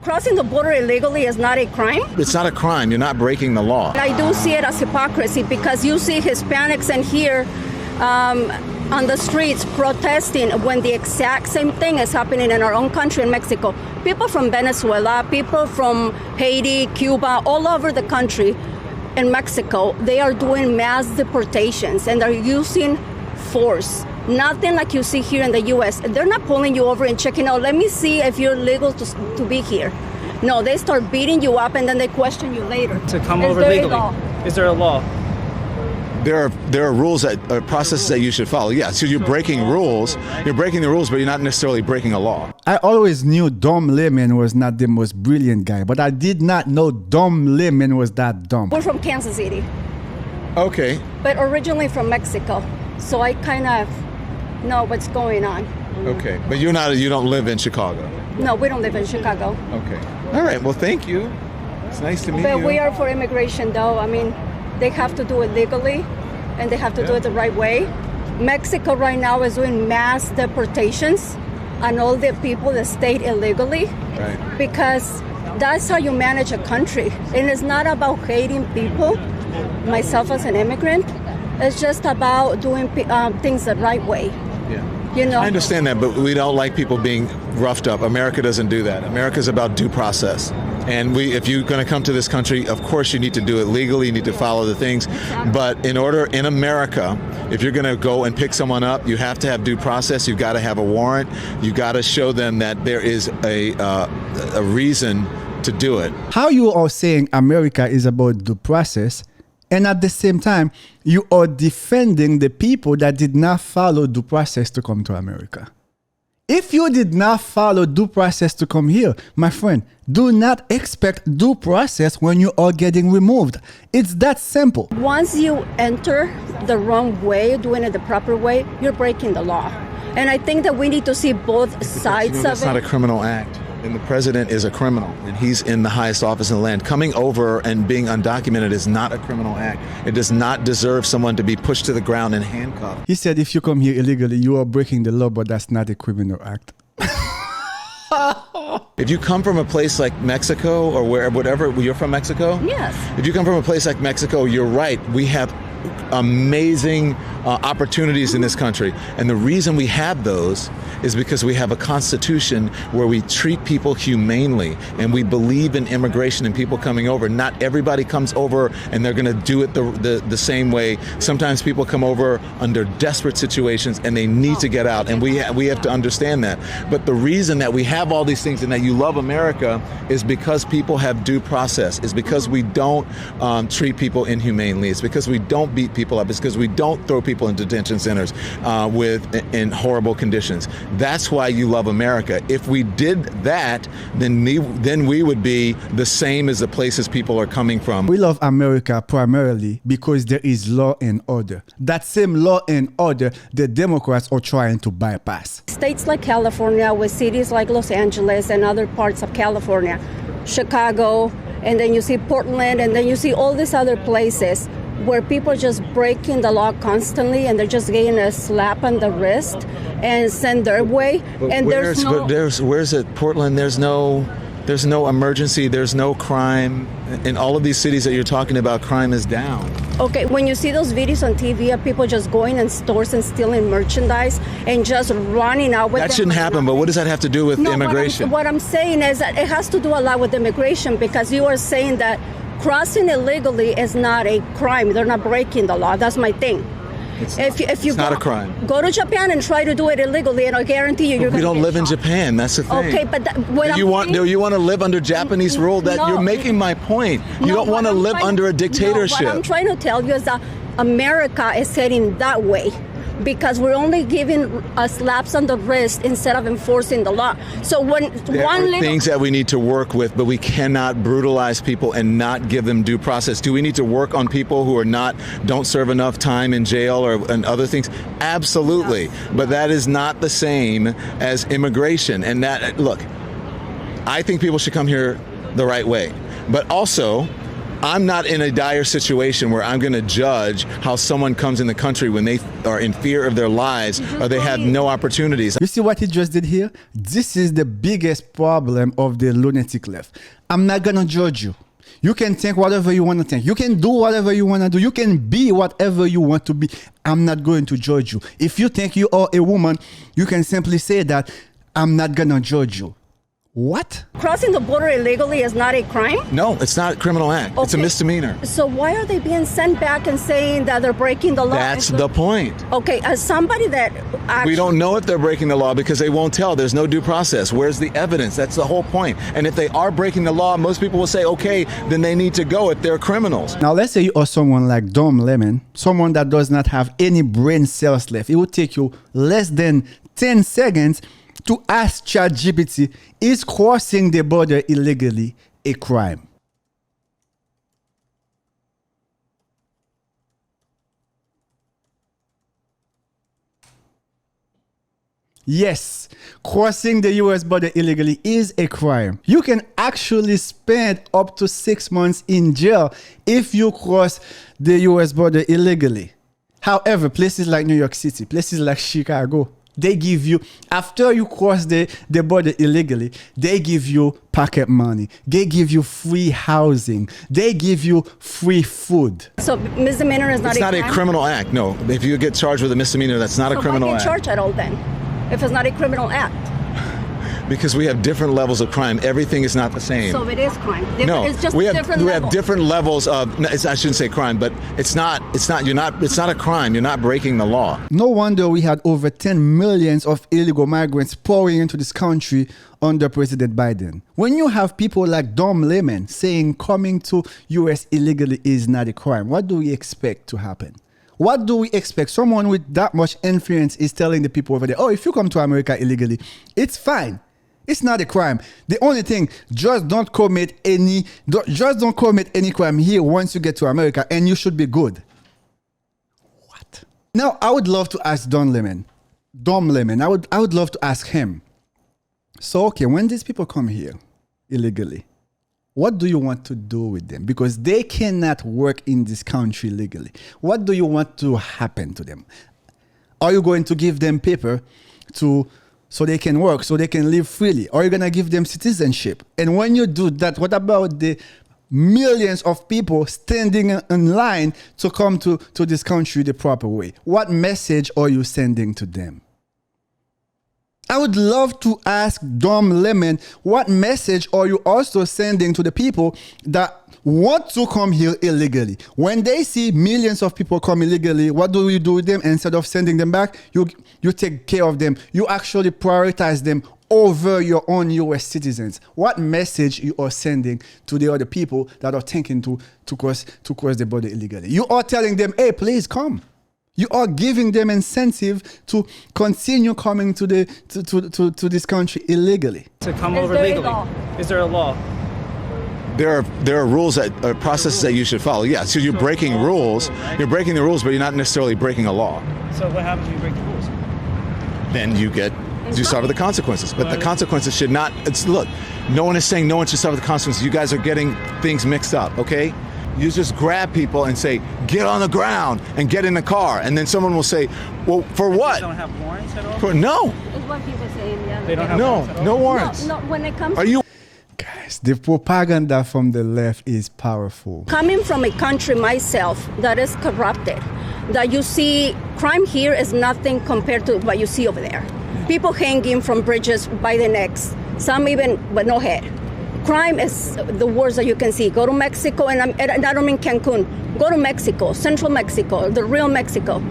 crossing the border illegally is not a crime? It's not a crime. You're not breaking the law. I do see it as hypocrisy because you see Hispanics in here on the streets protesting when the exact same thing is happening in our own country in Mexico. People from Venezuela, people from Haiti, Cuba, all over the country in Mexico, they are doing mass deportations and they're using force. Nothing like you see here in the U.S. They're not pulling you over and checking out, let me see if you're legal to be here. No, they start beating you up and then they question you later. To come over legally. Is there a law? There are rules processes that you should follow. Yeah, so you're breaking rules. You're breaking the rules, but you're not necessarily breaking a law. I always knew Dom Lemon was not the most brilliant guy, but I did not know Dom Lemon was that dumb. We're from Kansas City. Okay. But originally from Mexico, so I kind of know what's going on. Okay, but you don't live in Chicago. No, we don't live in Chicago. Okay. All right. Well, thank you. It's nice to meet you. But we are for immigration, though. I mean, they have to do it legally, and they have to do it the right way. Mexico right now is doing mass deportations on all the people that stayed illegally, right? Because that's how you manage a country. And it's not about hating people, myself as an immigrant. It's just about doing things the right way. Yeah. You know? I understand that, but we don't like people being roughed up. America doesn't do that. America's about due process. And if you're going to come to this country, of course you need to do it legally, you need to follow the things. But in America, if you're going to go and pick someone up, you have to have due process, you've got to have a warrant, you've got to show them that there is a reason to do it. How you are saying America is about due process, and at the same time, you are defending the people that did not follow due process to come to America. If you did not follow due process to come here, my friend, do not expect due process when you are getting removed. It's that simple. Once you enter the wrong way, doing it the proper way, you're breaking the law. And I think that we need to see both sides of it. That's not a criminal act. And the president is a criminal, and he's in the highest office in the land. Coming over and being undocumented is not a criminal act. It does not deserve someone to be pushed to the ground and handcuffed. He said if you come here illegally, you are breaking the law, but that's not a criminal act. If you come from a place like Mexico or whatever, you're from Mexico? Yes. If you come from a place like Mexico, you're right. We have amazing opportunities in this country. And the reason we have those is because we have a constitution where we treat people humanely and we believe in immigration and people coming over. Not everybody comes over and they're going to do it the same way. Sometimes people come over under desperate situations and they need to get out, and we have to understand that. But the reason that we have all these things and that you love America is because people have due process. It's because we don't treat people inhumanely. It's because we don't beat people up. It's because we don't throw people in detention centers in horrible conditions. That's why you love America. If we did that, then we would be the same as the places people are coming from. We love America primarily because there is law and order. That same law and order the Democrats are trying to bypass. States like California, with cities like Los Angeles and other parts of California, Chicago, and then you see Portland, and then you see all these other places where people are just breaking the law constantly and they're just getting a slap on the wrist and send their way. And where's it? Portland, there's no emergency, there's no crime. In all of these cities that you're talking about, crime is down. Okay, when you see those videos on TV of people just going in stores and stealing merchandise and just running out with that shouldn't happen, but what does that have to do with immigration? What I'm saying is that it has to do a lot with immigration, because you are saying that crossing illegally is not a crime. They're not breaking the law. That's my thing. It's not a crime. Go to Japan and try to do it illegally, and I guarantee you're going to. We don't live in Japan. That's the thing. Okay, but do you want to live under Japanese rule? That you're making my point. You don't want to live under a dictatorship. What I'm trying to tell you is that America is heading that way, because we're only giving slaps on the wrist instead of enforcing the law. So there are things that we need to work with, but we cannot brutalize people and not give them due process. Do we need to work on people who don't serve enough time in jail and other things? Absolutely. Yes. But that is not the same as immigration. And look, I think people should come here the right way. But also, I'm not in a dire situation where I'm going to judge how someone comes in the country when they are in fear of their lives or they have no opportunities. You see what he just did here? This is the biggest problem of the lunatic left. I'm not going to judge you. You can think whatever you want to think. You can do whatever you want to do. You can be whatever you want to be. I'm not going to judge you. If you think you are a woman, you can simply say that I'm not going to judge you. What? Crossing the border illegally is not a crime? No, it's not a criminal act. It's a Okay. misdemeanor. So why are they being sent back and saying that they're breaking the law? That's the point. Okay, as somebody that actually... We don't know if they're breaking the law because they won't tell. There's no due process. Where's the evidence? That's the whole point. And if they are breaking the law, most people will say, okay, then they need to go if they're criminals. Now, let's say you are someone like Dom Lemon, someone that does not have any brain cells left. It will take you less than 10 seconds to ask ChatGPT, is crossing the border illegally a crime? Yes, crossing the US border illegally is a crime. You can actually spend up to 6 months in jail if you cross the US border illegally. However, places like New York City, places like Chicago, they give you, after you cross the border illegally, they give you pocket money. They give you free housing. They give you free food. So misdemeanor is not It's a not crime? a criminal act. No, if you get charged with a misdemeanor, that's not a criminal why act. get charged at all then, if it's not a criminal act? Because we have different levels of crime. Everything is not the same. So it is crime. No, It's just we have different we levels. have different levels of. No, I shouldn't say crime, but it's not a crime. You're not breaking the law. No wonder we had over 10 millions of illegal migrants pouring into this country under President Biden. When you have people like Dom Lemon saying coming to US illegally is not a crime, what do we expect to happen? What do we expect? Someone with that much influence is telling the people over there, oh, if you come to America illegally, it's fine. It's not a crime. The only thing, just don't commit any crime here once you get to America, and you should be good. What? Now, I would love to ask Dom Lemon. I would love to ask him. So, okay, when these people come here illegally, what do you want to do with them? Because they cannot work in this country legally. What do you want to happen to them? Are you going to give them paper so they can work, so they can live freely? Or are you going to give them citizenship? And when you do that, what about the millions of people standing in line to come to this country the proper way? What message are you sending to them? I would love to ask Dom Lemon, what message are you also sending to the people that want to come here illegally? When they see millions of people come illegally, what do you do with them? Instead of sending them back, you take care of them. You actually prioritize them over your own US citizens. What message you are sending to the other people that are thinking to cross the border illegally? You are telling them, hey, please come. You are giving them incentive to continue coming to this country illegally. To come Is over there a legally. law? Is there a law? There are rules that processes that you should follow. Yeah, so you're breaking rules. You're breaking the rules, but you're not necessarily breaking a law. So what happens when you break the rules? Then you suffer the consequences. But the consequences should not. Look, no one is saying no one should suffer the consequences. You guys are getting things mixed up. Okay. You just grab people and say, get on the ground and get in the car. And then someone will say, well, for what? They don't have warrants at all? No. Is what he was saying, yeah. They don't have No, warrants at all? no warrants. No, when it comes Are you? Guys, the propaganda from the left is powerful. coming from a country myself that is corrupted, that you see crime here is nothing compared to what you see over there. People hanging from bridges by the necks, some even with no head. Crime is the worst that you can see. Go to Mexico, and I don't mean Cancun. Go to Mexico, Central Mexico, the real Mexico.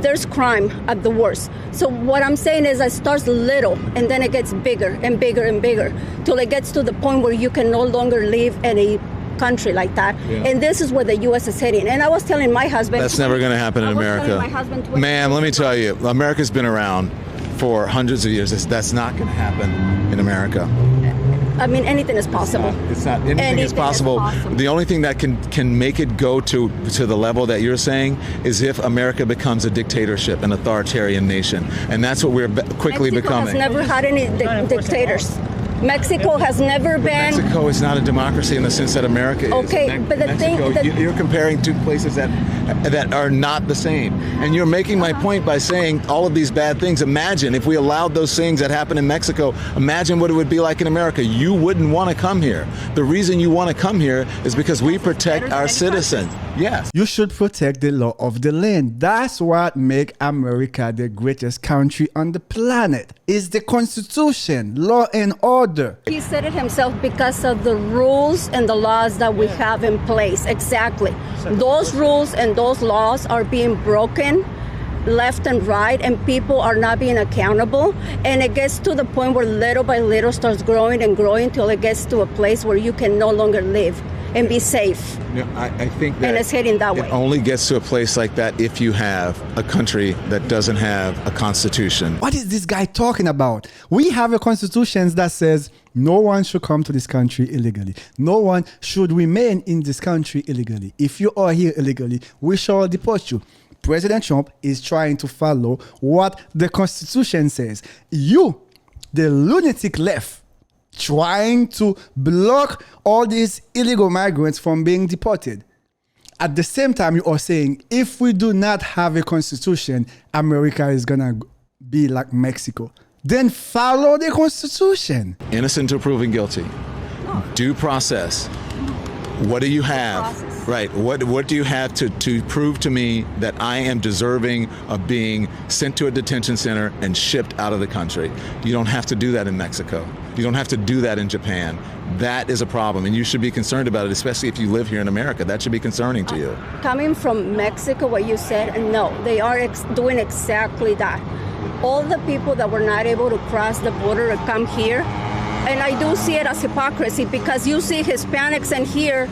There's crime at the worst. So what I'm saying is it starts little, and then it gets bigger and bigger and bigger, till it gets to the point where you can no longer live in a country like that. Yeah. And this is where the U.S. is heading. And I was telling my husband... That's never going to happen in I was America. telling my husband 20 Ma'am, let me years ago. tell you, America's been around for hundreds of years. That's not going to happen in America. I mean, anything is possible. It's not. Anything is possible. The only thing that can make it go to the level that you're saying is if America becomes a dictatorship, an authoritarian nation, and that's what we're quickly Mexico becoming. has never had any Not enforcing dictators. Mexico has never been. Mexico is not a democracy in the sense that America is. Okay, but the Mexico, thing- you're comparing two places that are not the same, and you're making my point by saying all of these bad things. Imagine if we allowed those things that happen in Mexico. Imagine what it would be like in America. You wouldn't want to come here. The reason you want to come here is because we protect our citizens. Yes. You should protect the law of the land. That's what makes America the greatest country on the planet. Is the Constitution, law and order. He said it himself because of the rules and the laws that we have in place. Exactly. Those rules and those laws are being broken left and right, and people are not being accountable. And it gets to the point where little by little starts growing and growing till it gets to a place where you can no longer live and be safe. Yeah, I think that And it's heading that way. It only gets to a place like that if you have a country that doesn't have a constitution. What is this guy talking about? We have a constitution that says no one should come to this country illegally. No one should remain in this country illegally. If you are here illegally, we shall deport you. President Trump is trying to follow what the Constitution says. You, the lunatic left, trying to block all these illegal migrants from being deported. At the same time, you are saying, if we do not have a constitution, America is going to be like Mexico. Then follow the Constitution. Innocent until proven guilty. Due process. What do you have? Process. Right. What do you have to prove to me that I am deserving of being sent to a detention center and shipped out of the country? You don't have to do that in Mexico. You don't have to do that in Japan. That is a problem, and you should be concerned about it, especially if you live here in America. That should be concerning to you. Coming from Mexico, what you said, no, they are doing exactly that. All the people that were not able to cross the border and come here, and I do see it as hypocrisy because you see Hispanics in here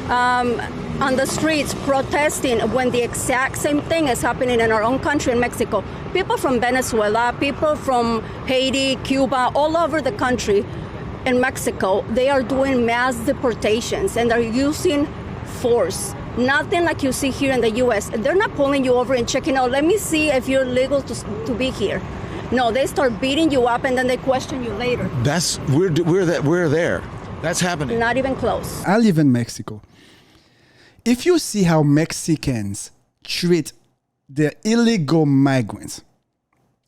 on the streets protesting when the exact same thing is happening in our own country in Mexico. People from Venezuela, people from Haiti, Cuba, all over the country in Mexico, they are doing mass deportations and they're using force. Nothing like you see here in the U.S. They're not pulling you over and checking out, let me see if you're legal to be here. No, they start beating you up and then they question you later. We're there. That's happening. Not even close. I live in Mexico. If you see how Mexicans treat the illegal migrants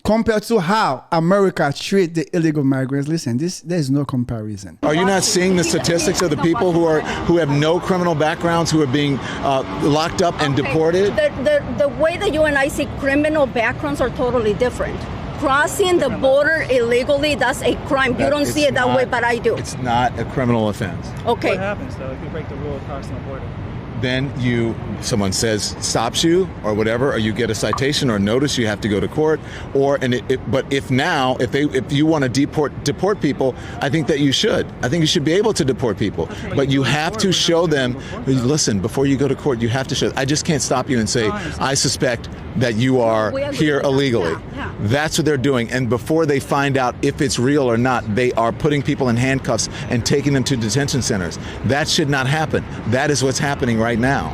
compared to how America treat the illegal migrants, listen, there's no comparison. Are you not seeing the statistics of the people who have no criminal backgrounds, who are being locked up and deported? The way that you and I see criminal backgrounds are totally different. Crossing the border illegally, that's a crime. You don't see it that way, but I do. It's not a criminal offense. Okay. What happens though if you break the rule of crossing the border? Then someone stops you or whatever, or you get a citation or a notice, you have to go to court. But if you want to deport people, I think that you should. I think you should be able to deport people. But you have to show them, listen, before you go to court, you have to show, I just can't stop you and say, I suspect that you are here illegally. Yeah. That's what they're doing. And before they find out if it's real or not, they are putting people in handcuffs and taking them to detention centers. That should not happen. That is what's happening right now.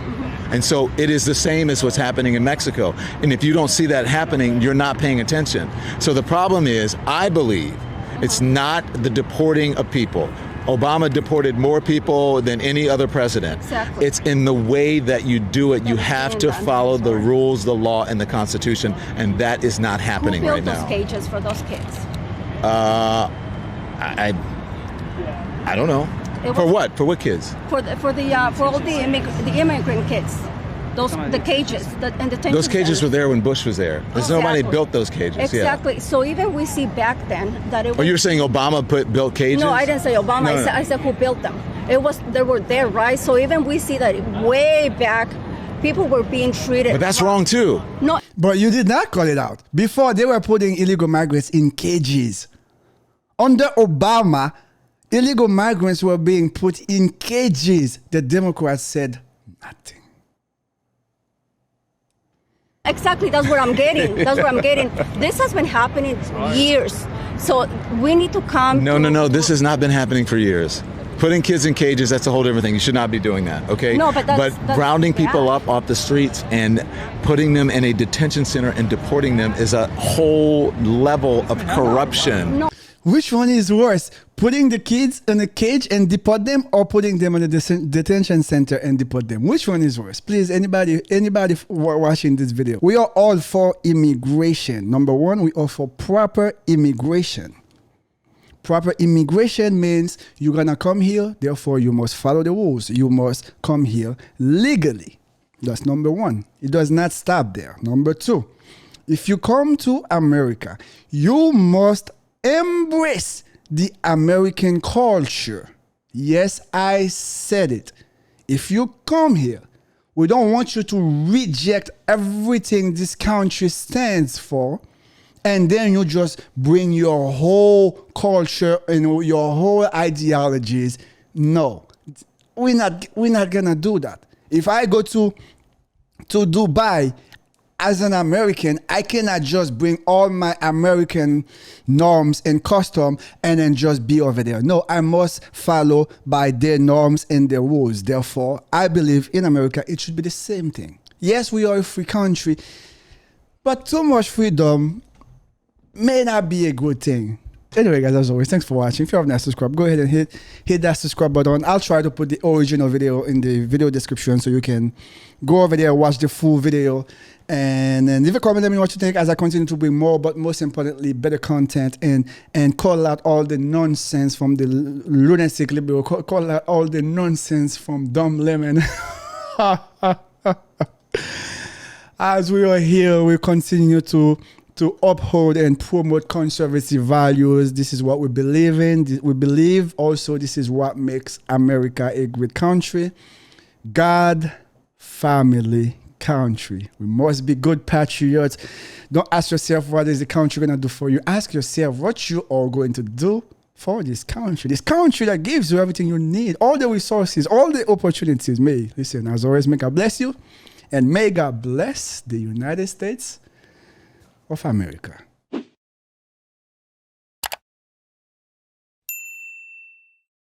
And so it is the same as what's happening in Mexico. And if you don't see that happening, you're not paying attention. So the problem is, I believe, it's not the deporting of people. Obama deported more people than any other president. Exactly. It's in the way that you do it. You have to follow the rules, the law, and the Constitution, and that is not happening right now. Who built those cages for those kids? I don't know. For what? For what kids? For all the immigrant kids. The cages, and the Those cages were there when Bush was there. There's nobody Exactly. built those cages. Exactly. Yeah. So even we see back then that it was. Oh, you're saying Obama built cages? No, I didn't say Obama. No, no. I said who built them. They were there, right? So even we see that way back, people were being treated. But that's wrong too. No. But you did not call it out. Before, they were putting illegal migrants in cages. Under Obama, illegal migrants were being put in cages. The Democrats said nothing. Exactly, that's where I'm getting. This has been happening years. So we need to come. No. This has not been happening for years. Putting kids in cages, that's a whole different thing. You should not be doing that, okay? No, but that's rounding people bad. up off the streets and putting them in a detention center and deporting them is a whole level of corruption. No. Which one is worse? Putting the kids in a cage and deport them, or putting them in a detention center and deport them? Which one is worse? Please, anybody watching this video. We are all for immigration. Number one, we are for proper immigration. Proper immigration means you're gonna come here, therefore you must follow the rules. You must come here legally. That's number one. It does not stop there. Number two, if you come to America, you must embrace the American culture. Yes, I said it. If you come here, we don't want you to reject everything this country stands for, and then you just bring your whole culture and your whole ideologies. No, we're not gonna do that. If I go to Dubai as an American, I cannot just bring all my American norms and custom and then just be over there. No, I must follow by their norms and their rules. Therefore, I believe in America, it should be the same thing. Yes, we are a free country, but too much freedom may not be a good thing. Anyway, guys, as always, thanks for watching. If you have not subscribed, go ahead and hit that subscribe button. I'll try to put the original video in the video description so you can go over there, watch the full video, and leave a comment. Let me know what you think as I continue to bring more, but most importantly, better content, and call out all the nonsense from the lunatic liberal, call out all the nonsense from Dumb Lemon. As we are here, we continue to uphold and promote conservative values. This is what we believe in. We believe also this is what makes America a great country. God, family, country. We must be good patriots. Don't ask yourself what is the country going to do for you. Ask yourself what you are going to do for this country. This country that gives you everything you need, all the resources, all the opportunities. Listen, as always, may God bless you, and may God bless the United States of America.